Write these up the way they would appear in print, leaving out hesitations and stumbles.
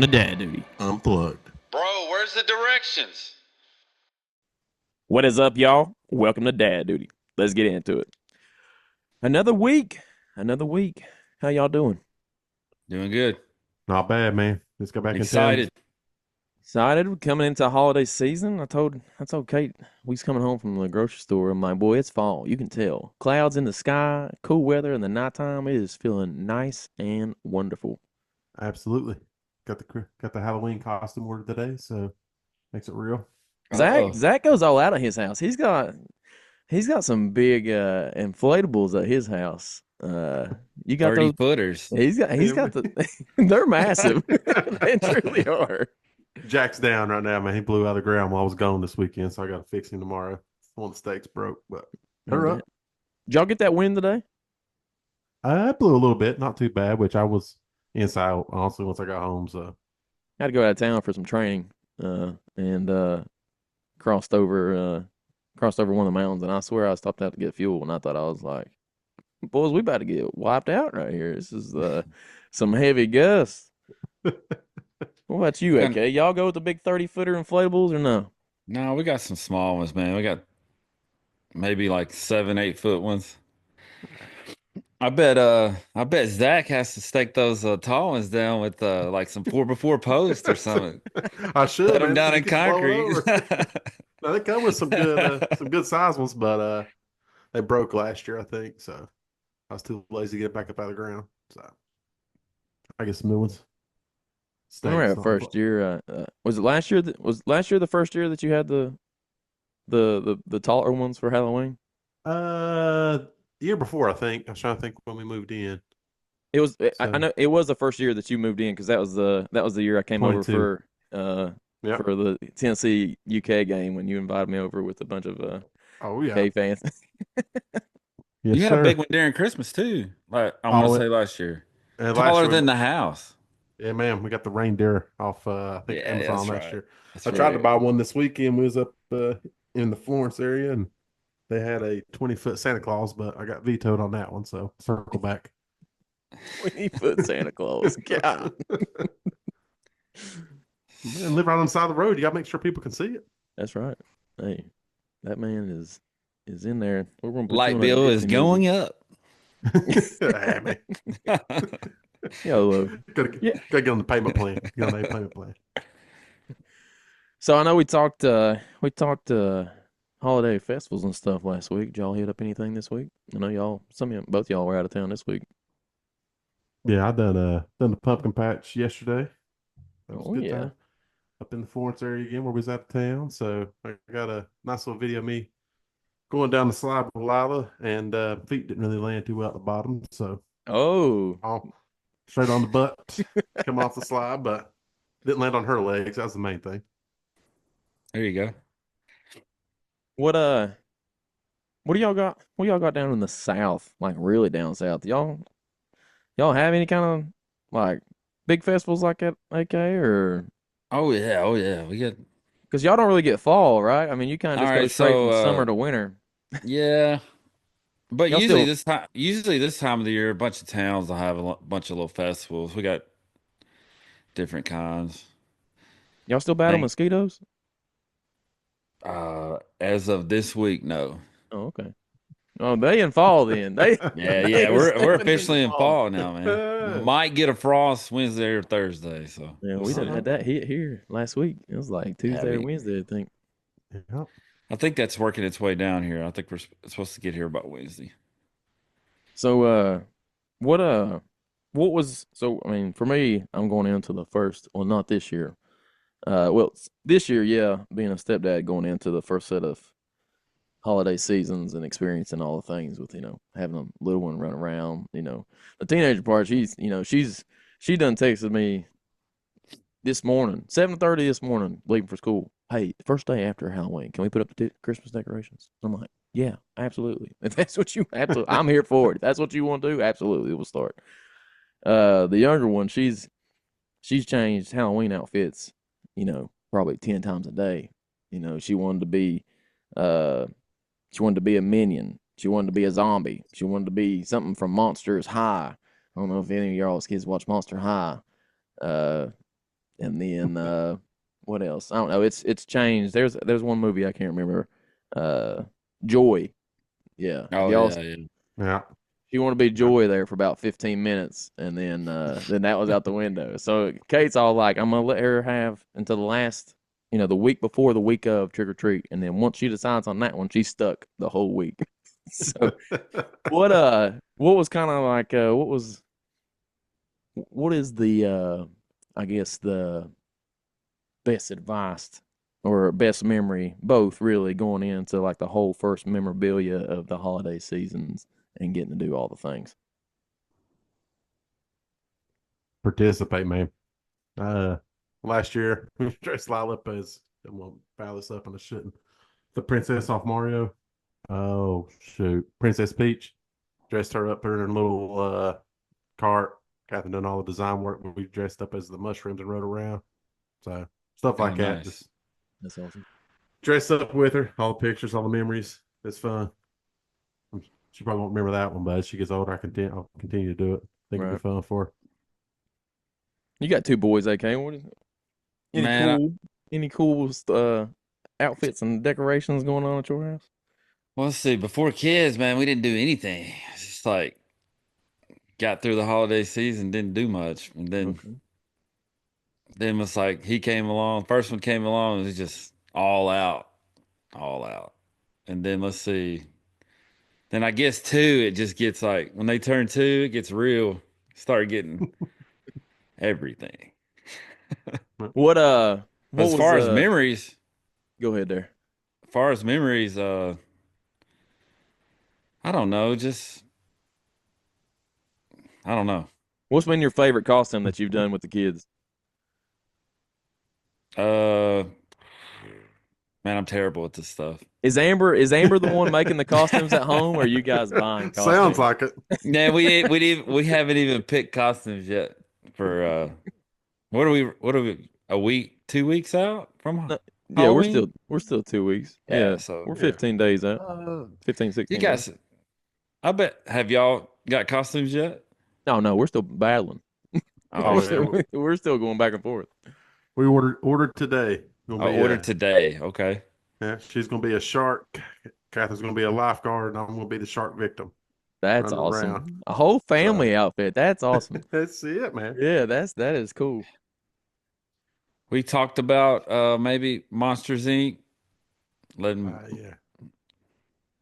Welcome to Dad Duty. Unplugged. Bro, where's the directions? What is up, y'all? Welcome to Dad Duty. Let's get into it. Another week. How y'all doing? Doing good. Not bad, man. Let's go back Excited. Excited? We're coming into holiday season. I told Kate we was coming home from the grocery store. I'm like, boy, it's fall. You can tell. Clouds in the sky, cool weather in the nighttime. It is feeling nice and wonderful. Absolutely. Got the Halloween costume ordered today, so makes it real. Zach goes all out of his house. He's got some big inflatables at his house. You got 30 those footers. He's got the they're massive. They truly are. Jack's down right now, man. He blew out of the ground while I was gone this weekend, so I got to fix him tomorrow. One of the stakes broke, but they're up. Did y'all get that win today? I blew a little bit, not too bad, which I was inside, honestly, once I got home. So I had to go out of town for some training, and crossed over one of the mountains, and I swear I stopped out to get fuel, and I thought I was like, boys, we about to get wiped out right here. This is some heavy gusts. What about you, AK? Y'all go with the big 30-footer inflatables or no? No, we got some small ones, man. We got maybe like 7-8 foot ones. I bet Zach has to stake those tall ones down with like some 4x4 posts or something. I should Put them man. down in concrete. Now, they come with some good size ones, but they broke last year, I think. So I was too lazy to get it back up out of the ground. So I get some new ones. I remember that first year. Was it last year? Was last year the first year that you had the taller ones for Halloween? The year before, I think. I was trying to think when we moved in. It was. I know it was the first year that you moved in because that was the year I came 22. over for the Tennessee UK game when you invited me over with a bunch of UK fans. Yes, you had sir. a big one during Christmas too. Like I want to say last year. Taller than the house. Yeah, man. We got the reindeer off I think Amazon last year. I tried to buy one this weekend. We was up in the Florence area and they had a 20-foot Santa Claus, but I got vetoed on that one, so circle back. 20-foot Santa Claus. God. Man, live right on the side of the road. You gotta make sure people can see it. That's right. Hey, that man is in there. We're gonna put light bill is going up. Hey, man. Gotta get on the payment plan. Get on the payment plan. So I know we talked holiday festivals and stuff last week. Did y'all hit up anything this week? I know both y'all were out of town this week. Yeah, I done the pumpkin patch yesterday. That was a good time. Up in the Florence area again where we was out of town. So I got a nice little video of me going down the slide with Lila, and feet didn't really land too well at the bottom. So straight on the butt, come off the slide, but didn't land on her legs. That was the main thing. There you go. What do y'all got? What y'all got down in the south? Like really down south? Y'all have any kind of like big festivals like that, AK, or? Oh yeah. We get because y'all don't really get fall, right? I mean, you kind of just go straight from summer to winter. Yeah. But usually this time of the year, a bunch of towns will have a bunch of little festivals. We got different kinds. Y'all still battle mosquitoes? As of this week, no. Oh, okay. Oh, they in fall then. We're officially in fall now, man. Might get a frost Wednesday or Thursday. So yeah, we didn't had that hit here last week. It was like Tuesday or Wednesday, I think. Yeah. I think that's working its way down here. I think we're supposed to get here about Wednesday. So, what was so? I mean, for me, I'm going into the first. Well, not this year. This year, yeah, being a stepdad, going into the first set of holiday seasons and experiencing all the things with having a little one run around. The teenager part. She done texted me this morning, 7:30 this morning, leaving for school. Hey, first day after Halloween, can we put up the Christmas decorations? I'm like, yeah, absolutely. If that's what I'm here for it. If that's what you want to do, absolutely, we'll start. The younger one, she's changed Halloween outfits, probably 10 times a day. She wanted to be a minion. She wanted to be a zombie. She wanted to be something from Monsters High. I don't know if any of y'all's kids watch Monster High. And then what else? I don't know. It's changed. There's one movie I can't remember. Joy. Yeah. Oh Y'all, yeah, yeah. Yeah. you want to be Joy there for about 15 minutes, and then that was out the window. So Kate's all like, I'm gonna let her have until the last, the week before the week of trick or treat, and then once she decides on that one, she's stuck the whole week. So what was kind of like what is the I guess the best advice or best memory, both really, going into like the whole first memorabilia of the holiday seasons and getting to do all the things? Participate, man. Last year we dressed Lila up as, I'm gonna foul this up and I shouldn't. The princess off Mario. Oh shoot, Princess Peach. Dressed her up in her little cart. Catherine done all the design work, but we dressed up as the mushrooms and rode around. So stuff like that. Nice. Just That's awesome. dress up with her. All the pictures, all the memories. It's fun. She probably won't remember that one, but as she gets older, I'll continue to do it. Think it'll be fun for her. You got two boys, AK. What is any Man, cool any cool outfits and decorations going on at your house? well, let's see. Before kids, man, we didn't do anything. It's just like got through the holiday season, didn't do much, and then Okay. then was like he came along. First one came along, it was just all out, all out. And then let's see. Then I guess two, it just gets like when they turn two, it gets real. Start getting everything. What As was far as memories, go ahead there. I don't know, just I don't know. What's been your favorite costume that you've done with the kids? Uh, man, I'm terrible at this stuff. Is Amber the one making the costumes at home, or are you guys buying Sounds costumes? like it. Yeah, we haven't even picked costumes yet for what are we a week, 2 weeks out from No, yeah, Halloween? we're still 2 weeks. Yeah, Yeah, so we're Yeah. 15 days out. uh, 15, you 16 days. guys, have y'all got costumes yet? No, we're still battling. Oh, We're yeah. still, we're still going back and forth. We ordered today. Gonna I be ordered today. Okay. yeah, she's gonna be a shark. Catherine's gonna be a lifeguard, and I'm gonna be the shark victim. That's Running around. awesome. A whole family outfit. That's awesome. That's it, man. Yeah, that is cool. We talked about maybe Monsters Inc. Yeah.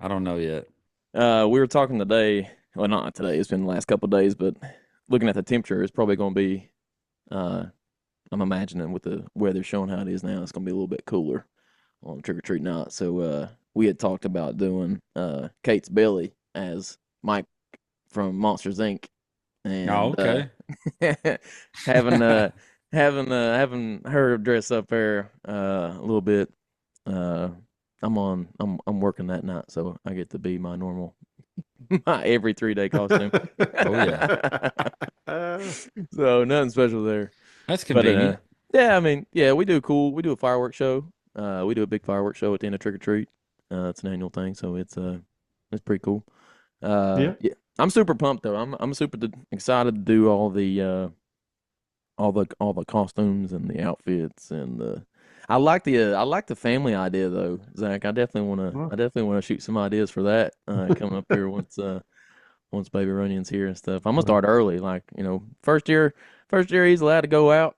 I don't know yet. We were talking today. Well, not today. It's been the last couple of days, but looking at the temperature, it's probably going to be. I'm imagining with the weather showing how it is now, it's going to be a little bit cooler on trick or treat night. So we had talked about doing Kate's belly as Mike from Monsters Inc. And Oh, okay. having her dress up there a little bit. I'm working that night, so I get to be my normal my every 3 day costume. Oh yeah. So nothing special there. That's But convenient. yeah, I mean, yeah, we do a fireworks show. We do a big fireworks show at the end of trick or treat. It's an annual thing, so it's pretty cool. Yeah. Yeah, I'm super pumped though. I'm super excited to do all the costumes and the outfits and the. I like the family idea though, Zach. I definitely wanna shoot some ideas for that coming up here once Baby Runyon's here and stuff. I'm gonna start early, like first year he's allowed to go out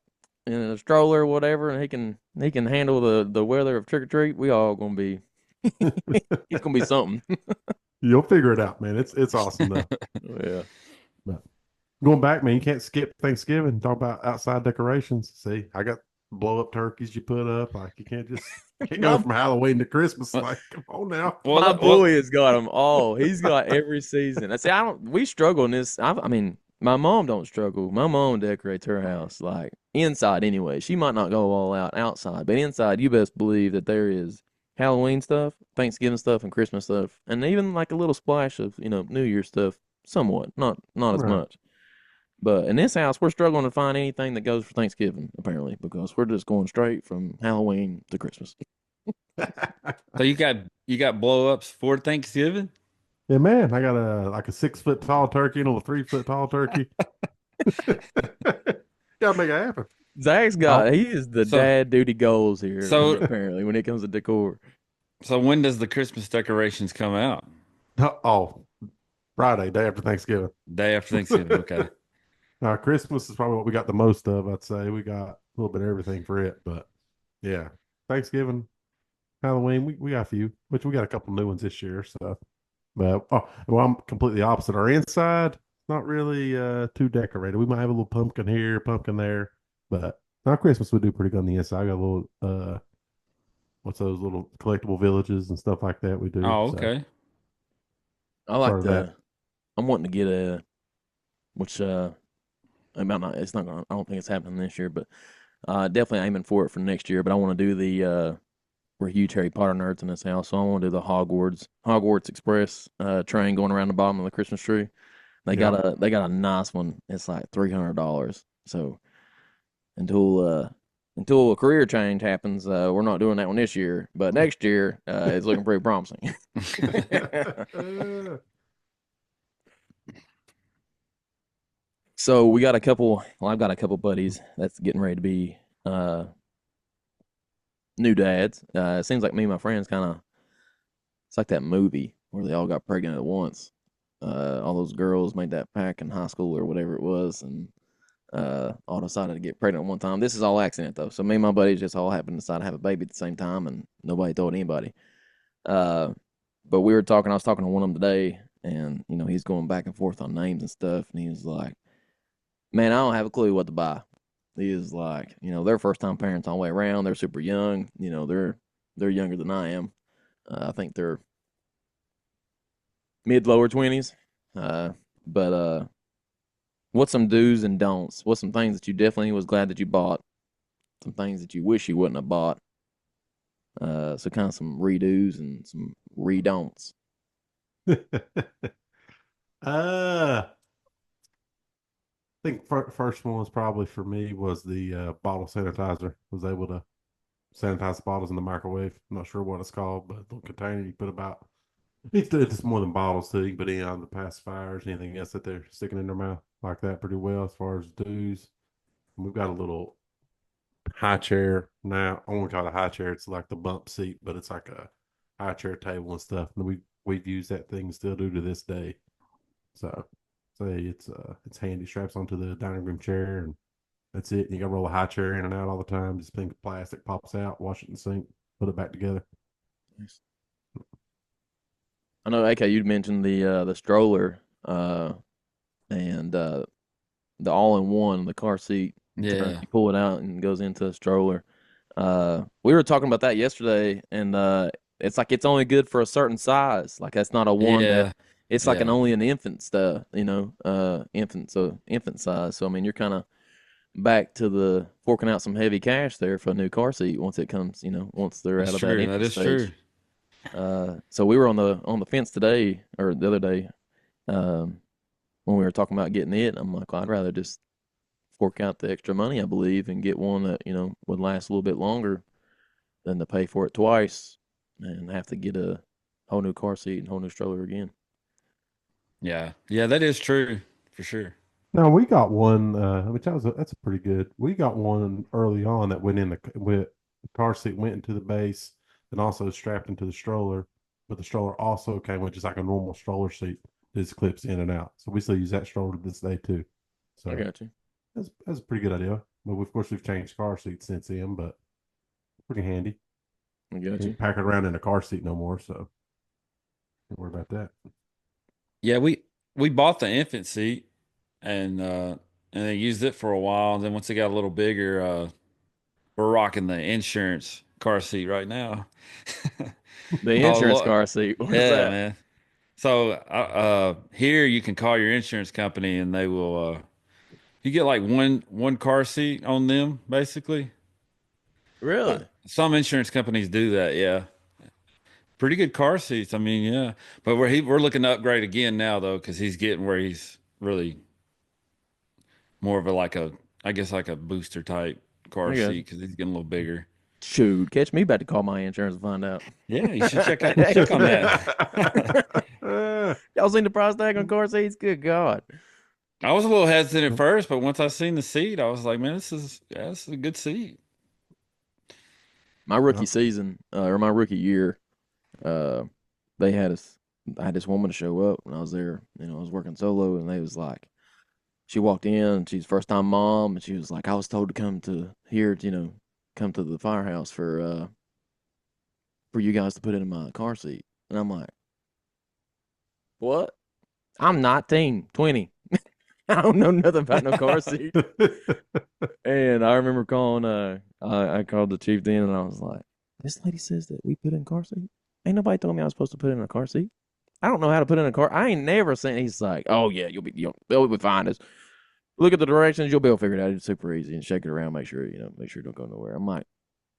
in a stroller or whatever, and he can handle the weather of trick or treat. We all gonna be he's gonna be something. You'll figure it out, man. It's awesome though. Yeah. But going back, man, you can't skip Thanksgiving. Talk about outside decorations. See, I got blow up turkeys you put up. Like you can't go from Halloween to Christmas. Like, come on now. My boy has got them all. He's got every season. I say we struggle in this. I mean, my mom don't struggle. My mom decorates her house like inside anyway. She might not go all out outside, but inside, you best believe that there is Halloween stuff, Thanksgiving stuff, and Christmas stuff, and even like a little splash of New Year stuff. Somewhat, not as Right. much. But in this house, we're struggling to find anything that goes for Thanksgiving, apparently, because we're just going straight from Halloween to Christmas. So you got blow ups for Thanksgiving? Yeah, man, I got a 6 foot tall turkey and a 3 foot tall turkey. Gotta make it happen. Zach's got, he is the So dad duty goals here, so apparently, when it comes to decor. so when does the Christmas decorations come out? Oh, Friday, day after Thanksgiving. Day after Thanksgiving. Okay. Christmas is probably what we got the most of. I'd say we got a little bit of everything for it, but yeah, Thanksgiving, Halloween, we got a few, which we got a couple new ones this year. So, but well, I'm completely opposite. Our inside not really too decorated. We might have a little pumpkin here, pumpkin there, but now Christmas we do pretty good on the inside. I got a little what's those little collectible villages and stuff like that we do. Oh, So okay. I like part of that. I'm wanting to get which, it might not, it's not gonna, I don't think it's happening this year, but definitely aiming for it for next year. But I want to do we're huge Harry Potter nerds in this house, so I want to do the Hogwarts Express train going around the bottom of the Christmas tree. They got a nice one. It's like $300. So until a career change happens, we're not doing that one this year. But next year, it's looking pretty promising. So we got a couple. Well, I've got a couple buddies that's getting ready to be new dads. It seems like me and my friends kind of. It's like that movie where they all got pregnant at once. All those girls made that pack in high school or whatever it was, and all decided to get pregnant at one time. This is all accident though. So me and my buddies just all happened to decide to have a baby at the same time, and nobody told anybody. Uh, but we were talking. I was talking to one of them today, and he's going back and forth on names and stuff, and he was like, "Man, I don't have a clue what to buy." He is like, they're first time parents all the way around. They're super young. They're younger than I am. I think they're mid lower 20s. But what's some do's and don'ts? What's some things that you definitely was glad that you bought? Some things that you wish you wouldn't have bought. So kind of some redos and some redon'ts. I think first one was probably for me was the bottle sanitizer. Was able to sanitize the bottles in the microwave. I'm not sure what it's called, but the container you put about. It's more than bottles too. You can put in on the pacifiers, anything else that they're sticking in their mouth like that pretty well as far as do's. And we've got a little high chair now. I won't call it a high chair. It's like the bump seat, but it's like a high chair table and stuff. And we've used that thing, still do to this day. So say it's handy. Straps onto the dining room chair, and that's it. You got to roll a high chair in and out all the time. Just think plastic pops out, wash it in the sink, put it back together. Nice. I know, AK, you'd mentioned the stroller and the all-in-one, the car seat. Yeah. You pull it out and it goes into a stroller. We were talking about that yesterday, and it's like it's only good for a certain size. Like that's not a one Yeah. it's like Yeah. only an infant stuff, infant size. So I mean, you're kind of back to the forking out some heavy cash there for a new car seat once it comes, once they're That's out of that true. That infant is true. stage. So we were on the fence today or the other day, when we were talking about getting it. I'm like, well, I'd rather just fork out the extra money, I believe, and get one that would last a little bit longer than to pay for it twice and have to get a whole new car seat and whole new stroller again. Yeah. Yeah, that is true for sure. Now we got one, which that's a pretty good. We got one early on that went in the car seat went into the base and also strapped into the stroller, but the stroller also came with just like a normal stroller seat that just clips in and out. So we still use that stroller to this day too. I So got you. that's a pretty good idea. But of course we've changed car seats since then, but pretty handy. I got you. Can't pack it around in a car seat no more, so don't worry about that. Yeah, we bought the infant seat and they used it for a while. And then once it got a little bigger, we're rocking the insurance car seat right now. The Oh, insurance Lord. car seat. What is Yeah, that? man. So here you can call your insurance company and they will you get like one car seat on them basically. Really? Some insurance companies do that, yeah. Pretty good car seats. I mean, yeah. But we're looking to upgrade again now though, because he's getting where he's really more of a like a I guess like a booster type car I got seat you. because he's getting a little bigger. Shoot, catch me about to call my insurance and find out. Yeah, you should check on that. Y'all seen the price tag on car seats? Good God. I was a little hesitant at first, but once I seen the seat, I was like, man, this is a good seat. My rookie season, or my rookie year, uh, they had us. I had this woman to show up when I was there. I was working solo, and they was like, she walked in. She's first time mom, and she was like, I was told to come to here, come to the firehouse for you guys to put it in my car seat. And I'm like, what? I'm 19, 20. I don't know nothing about no car seat. And I remember calling, I called the chief then, and I was like, this lady says that we put in car seat. Ain't nobody told me I was supposed to put in a car seat. I don't know how to put in a car. I ain't never seen. He's like, oh yeah, they'll be fine. Just look at the directions. You'll be able to figure it out. It's super easy and shake it around. Make sure it don't go nowhere. I'm like,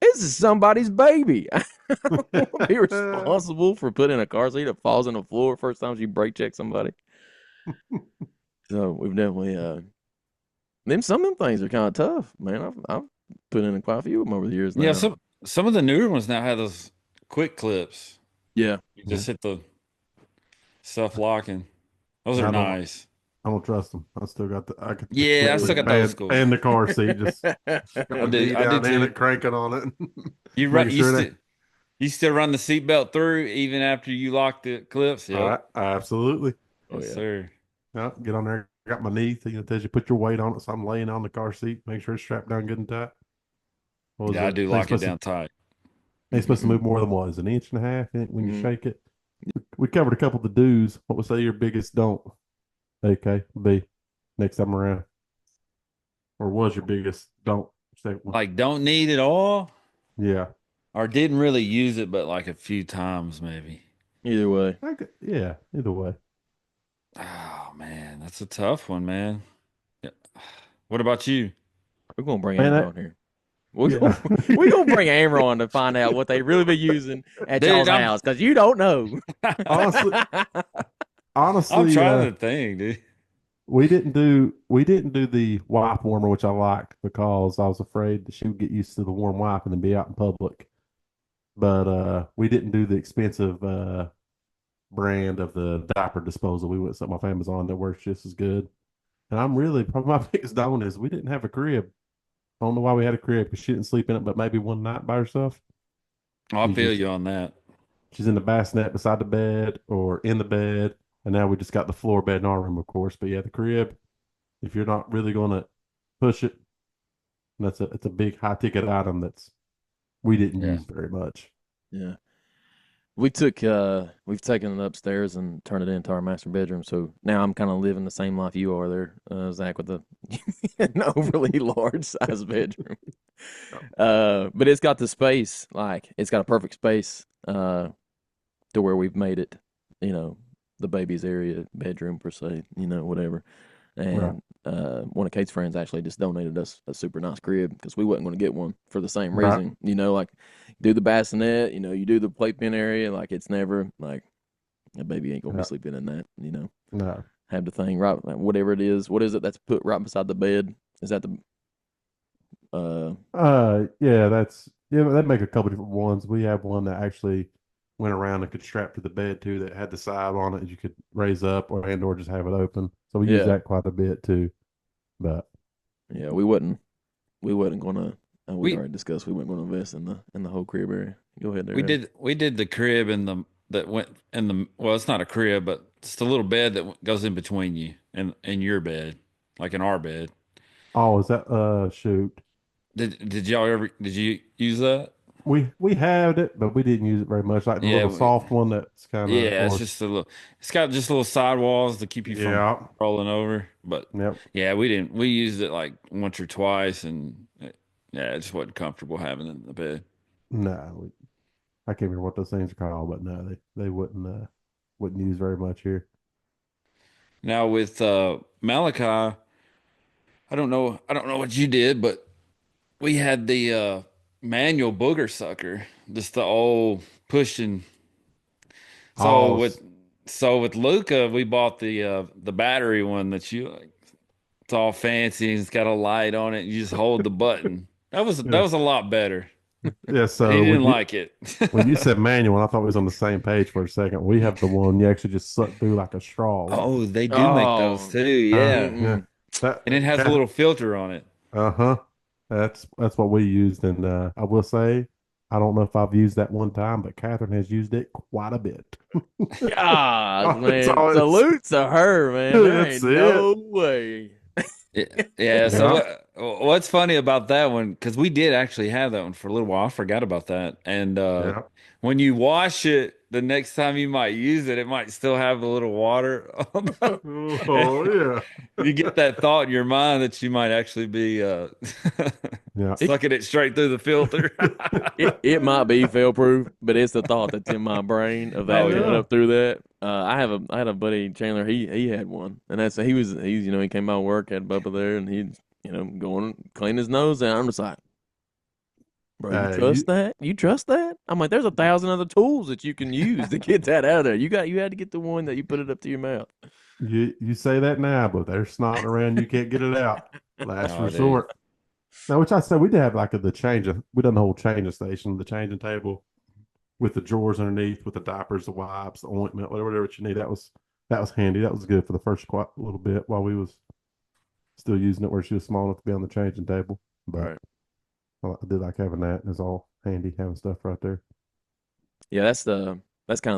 this is somebody's baby. I don't be responsible for putting a car seat that falls on the floor first time you brake check somebody. So we've definitely some of them things are kind of tough, man. I've put in quite a few of them over the years now. Yeah, some of the newer ones now have those quick clips. Yeah, you just hit the self locking. Those are nice. I don't trust them. I still got I still got those school. And the car seat, just I did too. Cranking on it. You still run the seatbelt through even after you lock the clips? Yeah, absolutely. Yes, sir. Yeah, get on there. Got my knee. It tells you put your weight on it, so I'm laying on the car seat. Make sure it's strapped down good and tight. I do lock it down tight. Ain't supposed to move more than what is an inch and a half when you shake it. We covered a couple of the do's. What would say your biggest don't? AK, B, next time around. Or was your biggest don't? Like don't need it all? Yeah. Or didn't really use it, but like a few times maybe. Either way. Yeah, either way. Oh man, that's a tough one, man. Yeah. What about you? We're gonna bring Amber on here. We're gonna bring Amber on to find out what they really be using at y'all's house, because you don't know. Honestly, I'm trying to think, dude. We didn't do the wipe warmer, which I liked because I was afraid that she would get used to the warm wipe and then be out in public. But we didn't do the expensive brand of the diaper disposal. We went something my family's on that works just as good. And I'm really probably my biggest down is we didn't have a crib. I don't know why we had a crib because she didn't sleep in it, but maybe one night by herself. I feel you on that. She's in the bassinet beside the bed or in the bed. And now we just got the floor bed in our room, of course. But yeah, the crib, if you're not really going to push it, it's a big high ticket item we didn't use very much. Yeah. We've taken it upstairs and turned it into our master bedroom. So now I'm kind of living the same life you are there, Zach, with an overly large size bedroom. But it's got the space, it's got a perfect space to where we've made it, the baby's area bedroom per se, whatever. And one of Kate's friends actually just donated us a super nice crib because we wasn't going to get one for the same reason. Do the bassinet, you do the playpen area. It's never a baby ain't going to be sleeping in that, No. Have the thing right, whatever it is. What is it that's put right beside the bed? Is that the they make a couple different ones. We have one that actually went around and could strap to the bed too, that had the side on it you could raise up or just have it open. So we use that quite a bit too. But yeah, we wasn't gonna we already discussed we weren't gonna invest in the whole crib area. Go ahead there. We did the crib well, it's not a crib, but it's the little bed that goes in between you and your bed, like in our bed. Oh, is that shoot. Did you use that? We had it, but we didn't use it very much. Like the little soft one that's kind of it's just it's got just little sidewalls to keep you from rolling over. But we didn't. We used it like once or twice, and it just wasn't comfortable having it in the bed. No, I can't remember what those things are called, but no, they wouldn't use very much here. Now with Malachi, I don't know what you did, but we had the manual booger sucker, just the old pushing. So with Luca, we bought the battery one that it's all fancy and it's got a light on it. You just hold the button. That was a lot better. Yeah, He so didn't like it. when you said manual, I thought we was on the same page for a second. We have the one you actually just suck through like a straw. Like, Oh, they do make those Oh, too. Yeah. yeah, mm-mm. that And it has a Kath, little filter on it. uh-huh. That's what we used, and I will say, I don't know if I've used that one time, but Catherine has used it quite a bit. God, It's man. always Salute to her, man. There that's ain't it. no way. Yeah. Yeah. So Yeah, what's funny about that one? Because we did actually have that one for a little while. I forgot about that. And yeah. when you wash it, the next time you might use it, it might still have a little water on Oh yeah. you get that thought in your mind that you might actually be Yeah. It, sucking it straight through the filter. it might be fail proof, but it's the thought that's in my brain of that Oh coming yeah. Yeah. up through that. I had a buddy Chandler. He had one, and that's he's he came by work had Bubba there, and he going clean his nose, and I'm just like, bro, you You trust that? You trust that? I'm like, there's 1,000 other tools that you can use to get that out of there. You had to get the one that you put it up to your mouth. you say that now, but they're snotting around. You can't get it out. Last Oh, dude. resort. Now, which I said we did have like the change of we done the whole changing station, the changing table with the drawers underneath, with the diapers, the wipes, the ointment, whatever you need. That was handy. That was good for the first quite little bit while we was still using it where she was small enough to be on the changing table. But Right. I did like having that. It's all handy having stuff right there. Yeah, that's kind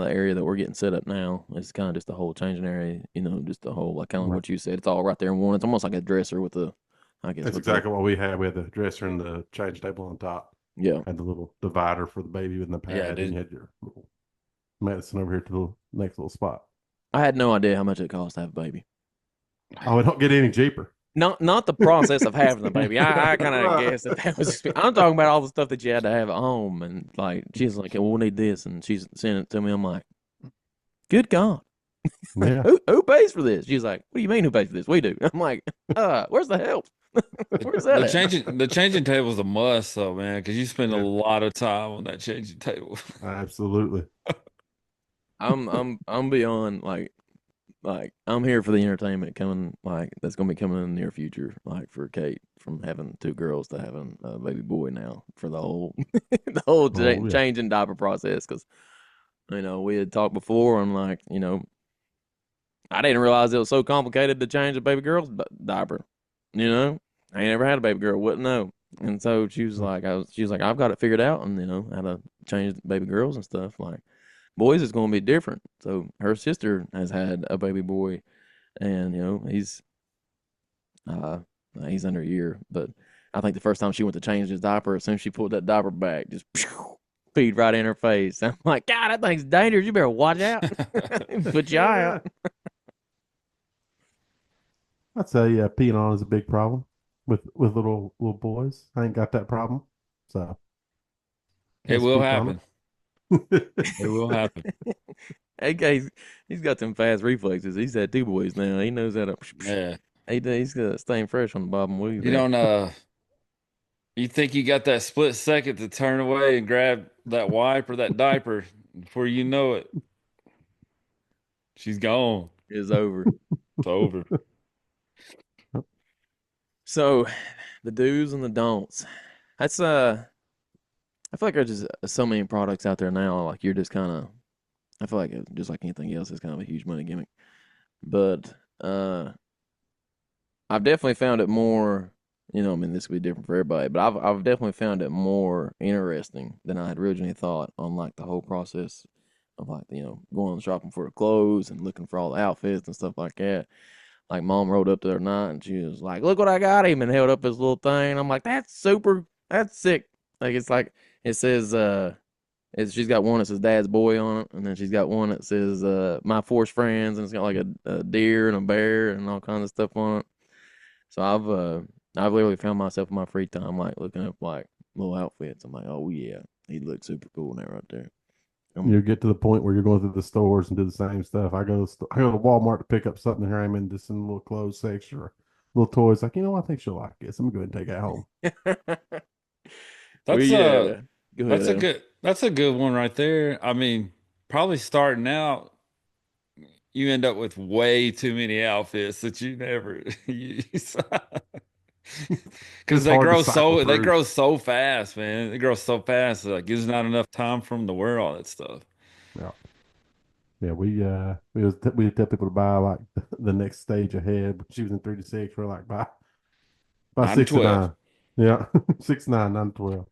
of the area that we're getting set up now. It's kind of just the whole changing area, just the whole like kind of Right. what you said. It's all right there in one. It's almost like a dresser with I guess That's with the exactly what we had. We had the dresser and the change table on top. yeah. Had the little divider for the baby with the Yeah, pad, and you dude. had your little medicine over here to the next little spot. I had no idea how much it cost to have a baby. Oh, it don't get any cheaper. Not the process of having the baby. I kind of Right. guess that was. I'm talking about all the stuff that you had to have at home, and like she's like, "Well, we'll need this," and she's sending it to me. I'm like, "Good God, Yeah. who pays for this?" She's like, "What do you mean who pays for this? We do." I'm like, where's the help? Where's that The at?" changing table is a must, though, man, because you spend a Yeah. lot of time on that changing table. Absolutely. I'm beyond like I'm here for the entertainment coming like that's gonna be coming in the near future, like for Kate from having two girls to having a baby boy now for the whole the whole Oh yeah. change in diaper process because we had talked before and like I didn't realize it was so complicated to change a baby girl's diaper. I ain't never had a baby girl, wouldn't know. And so she was like, I've got it figured out, and how to change baby girls and stuff. Like boys is going to be different. So her sister has had a baby boy, and uh he's under a year. But I think the first time she went to change his diaper, as soon as she pulled that diaper back, just peed right in her face. I'm like, God, that thing's dangerous. You better watch out. Put your eye Yeah. out. I'd say yeah, peeing on is a big problem with little boys. I ain't got that problem, so It can't will speak on happen. it. It will happen. AK, he's got them fast reflexes. He's had two boys now. He knows how to. Yeah. He's got staying fresh on the bob and weave. You don't you think you got that split second to turn away and grab that wipe or that diaper before you know it, she's gone. Is over. It's over. So, the do's and the don'ts. That's I feel like there's just so many products out there now. Like you're just kind of. I feel like just like anything else, it's kind of a huge money gimmick. But I've definitely found it more. I mean, this could be different for everybody, but I've definitely found it more interesting than I had originally thought on like the whole process of like going shopping for the clothes and looking for all the outfits and stuff like that. Like mom rode up there night and she was like, "Look what I got him," and held up his little thing. I'm like, "That's super. That's sick." Like it says she's got one that says Dad's Boy on it, and then she's got one that says My Force Friends, and it's got like a deer and a bear and all kinds of stuff on it. So I've literally found myself in my free time like looking up like little outfits. I'm like, oh yeah, he looks super cool now right there. You get to the point where you're going through the stores and do the same stuff. I go to Walmart to pick up something here. I'm in just in a little clothes section or little toys. Like, I think she'll like this. I'm gonna go ahead and take it home. That's Go ahead, Adam. that's a good one right there. I mean, probably starting out, you end up with way too many outfits that you never use. Because It's hard to cycle they through. grow so fast, man. They grow so fast. Like there's not enough time for them to wear all that stuff. Yeah. Yeah, we tell people to buy like the next stage ahead. But she was in 3 to 6. We're like buy 9 to 12. 6 to 9. Yeah, 6 to 9, 9 to 12.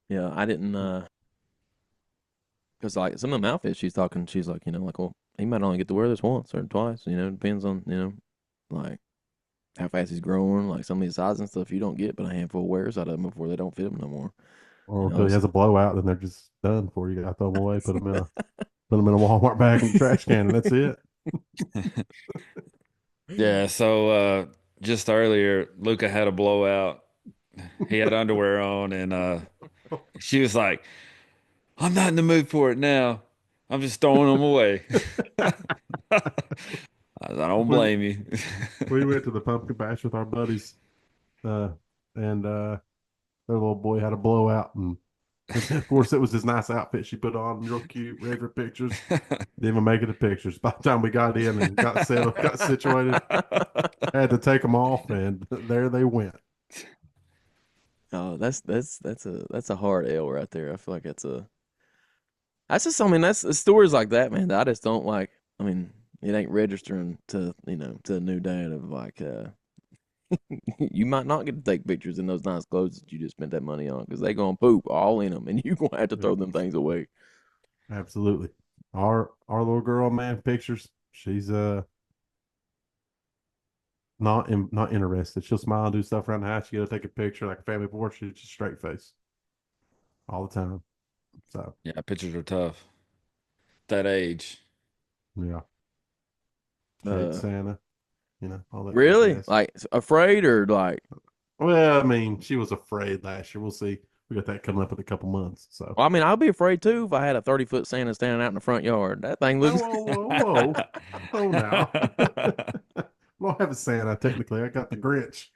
Yeah, I didn't because like some of them outfits she's talking, she's like, like, well, he might only get to wear this once or twice, depends on, like how fast he's growing, like some of these sizes and stuff you don't get but a handful of wears out of them before they don't fit them no more. Or You know, until he has a blowout, then they're just done for you. Got to throw them away, put them in a Walmart bag in the trash can, and that's it. Yeah, so just earlier, Luca had a blowout. He had underwear on, and she was like, I'm not in the mood for it now. I'm just throwing them away. I don't When blame you. we went to the pumpkin patch with our buddies, and their little boy had a blowout, and of course it was his nice outfit she put on, real cute, ready for pictures. Didn't even make it to pictures. By the time we got in and got settled, got situated, had to take them off, and there they went. Oh, that's a hard L right there. I feel like that's just, I mean, that's stories like that, man, that I just don't like. I mean, it ain't registering to a new dad of like, you might not get to take pictures in those nice clothes that you just spent that money on because they gonna poop all in them and you gonna have to throw them things away. Absolutely. Our little girl, man, pictures. She's not interested. She'll smile and do stuff around the house. You gotta take a picture like a family portrait, just straight face all the time. So Yeah, pictures are tough. That age. yeah, hate Uh, Santa, all that good really? jazz. Like afraid or like? Well, I mean, she was afraid last year. We'll see. We got that coming up in a couple months. So Well, I mean, I'd be afraid too if I had a 30-foot Santa standing out in the front yard. That thing whoa, looks. whoa, whoa, whoa, oh now. I don't have a Santa technically. I got the Grinch.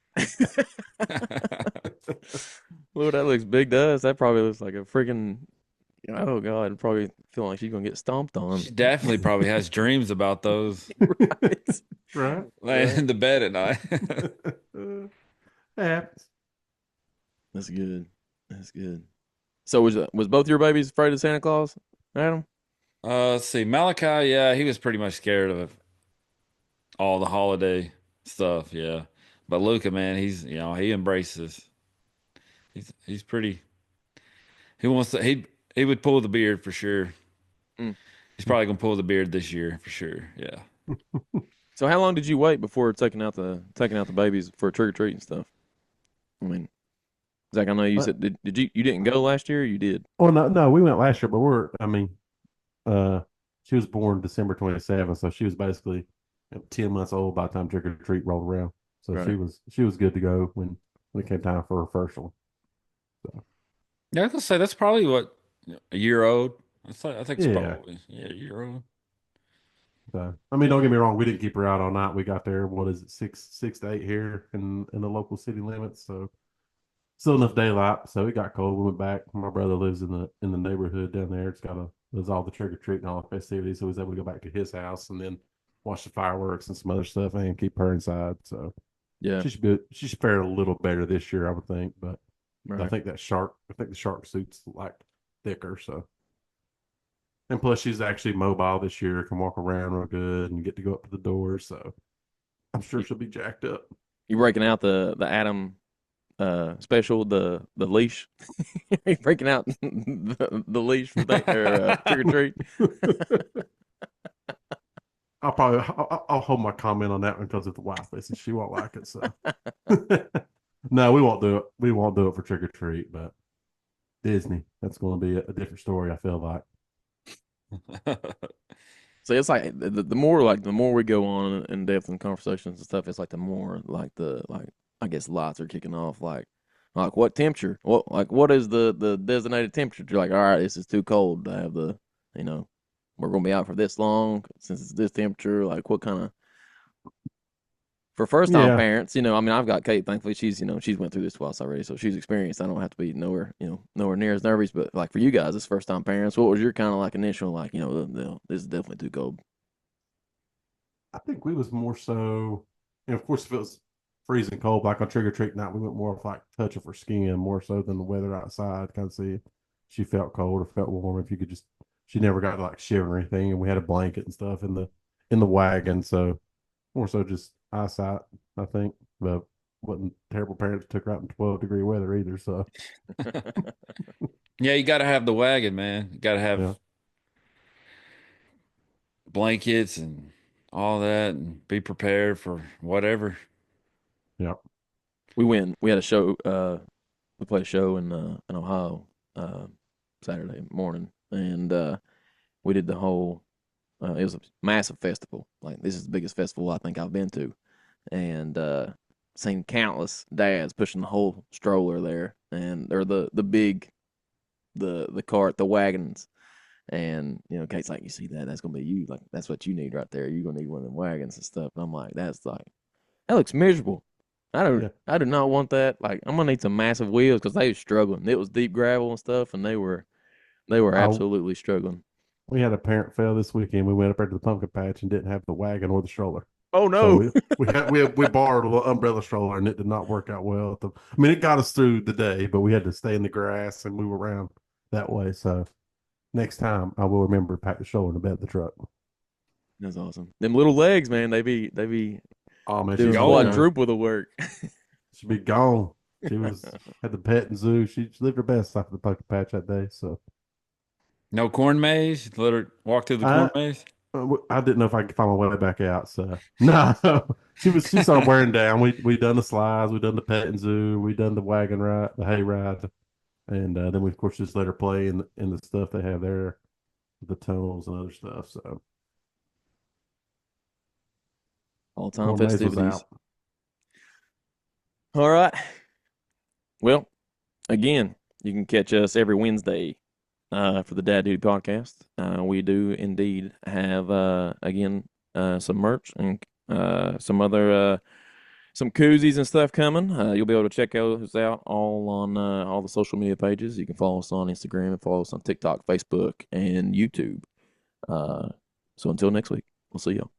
Lord, that looks big to us. That probably looks like a freaking. Oh God, probably feeling like she's gonna get stomped on. She definitely probably has dreams about those. Right. Right. Laying in the bed at night. Happens. That's good. That's good. So was both your babies afraid of Santa Claus, Adam? Let's see. Malachi, yeah, he was pretty much scared of all the holiday stuff, yeah. But Luca, man, he embraces. He's pretty. He wants to. He would pull the beard for sure. Mm. He's probably gonna pull the beard this year for sure. Yeah. So how long did you wait before taking out the babies for trick or treat and stuff? I mean, Zach, I know you said you didn't go last year? Or you did. Well, no, we went last year, but I mean, uh, she was born December 27th, so she was basically 10 months old by the time trick or treat rolled around. So Right. she was good to go when it came time for her first one. So Yeah, I was gonna say that's probably what a year old. I think it's yeah. probably a year old. So I mean, don't get me wrong, we didn't keep her out all night. We got there, what is it, six to eight here in the local city limits. So still enough daylight. So it got cold. We went back. My brother lives in the neighborhood down there. There's all the trick or treat and all the festivities. So we was able to go back to his house and then watch the fireworks and some other stuff and keep her inside. So Yeah. she should fare a little better this year, I would think. But Right. I think the shark suit's like thicker. So and plus she's actually mobile this year, can walk around real good and get to go up to the door. So I'm sure she'll be jacked up. You breaking out the Adam special, the leash? You breaking out the leash for trick or treat? I'll hold my comment on that one because of the wife listens. She won't like it. So no, we won't do it. We won't do it for trick or treat, but Disney, that's going to be a different story. I feel like. So it's like the more we go on in depth in conversations and stuff, it's like the more like I guess lights are kicking off. Like what temperature? What is the designated temperature? You're like, all right, this is too cold to have we're gonna be out for this long since it's this temperature. Like what kind of for first time Yeah. parents, I mean, I've got Kate. Thankfully, she's went through this twice already, so she's experienced. I don't have to be nowhere near as nervous. But like for you guys, this first time parents, what was your kind of like initial like, this is definitely too cold. I think we was more so And of course, if it was freezing cold, like on trick or treat night, we went more of like touch of her skin more so than the weather outside. Kind of see if she felt cold or felt warm. If you could just, she never got to like shiver or anything. And we had a blanket and stuff in the wagon, so more so just eyesight, I think. But wasn't terrible parents took her out in 12-degree weather either. So Yeah, you got to have the wagon, man. You got to have yeah, blankets and all that, and be prepared for whatever. yeah. We had a show. We played a show in Ohio Saturday morning, and we did the whole. It was a massive festival. Like this is the biggest festival I think I've been to, and seen countless dads pushing the whole stroller there, and or the big the cart, the wagons. And Kate's like, you see that? That's gonna be you. Like that's what you need right there. You're gonna need one of them wagons and stuff. And I'm like, that looks miserable. Yeah. I do not want that. Like I'm gonna need some massive wheels because they were struggling. It was deep gravel and stuff, and they were I, absolutely struggling. we had a parent fail this weekend. We went up there to the pumpkin patch and didn't have the wagon or the stroller. Oh So no! we borrowed a little umbrella stroller and it did not work out well. I mean, it got us through the day, but we had to stay in the grass and move around that way. So next time I will remember to pack the stroller in the bed of the truck. That's awesome. Them little legs, man. They be Oh man, doing she's Going. quadruple the work. she'd be gone. She was at the pet and zoo. She lived her best off the pumpkin patch that day. So No corn maze. Let her walk through the corn I maze. I didn't know if I could find my way back out. So no, she started wearing down. We done the slides, we done the pet and zoo, we done the wagon ride, the hay ride, and then we of course just let her play in the stuff they have there, the tunnels and other stuff. So All time corn maze was festivities. out. All right. Well, again, you can catch us every Wednesday for the Dad Duty podcast. We do indeed have again some merch and some koozies and stuff coming. You'll be able to check those out all on all the social media pages. You can follow us on Instagram and follow us on TikTok, Facebook, and YouTube. So until next week, we'll see y'all.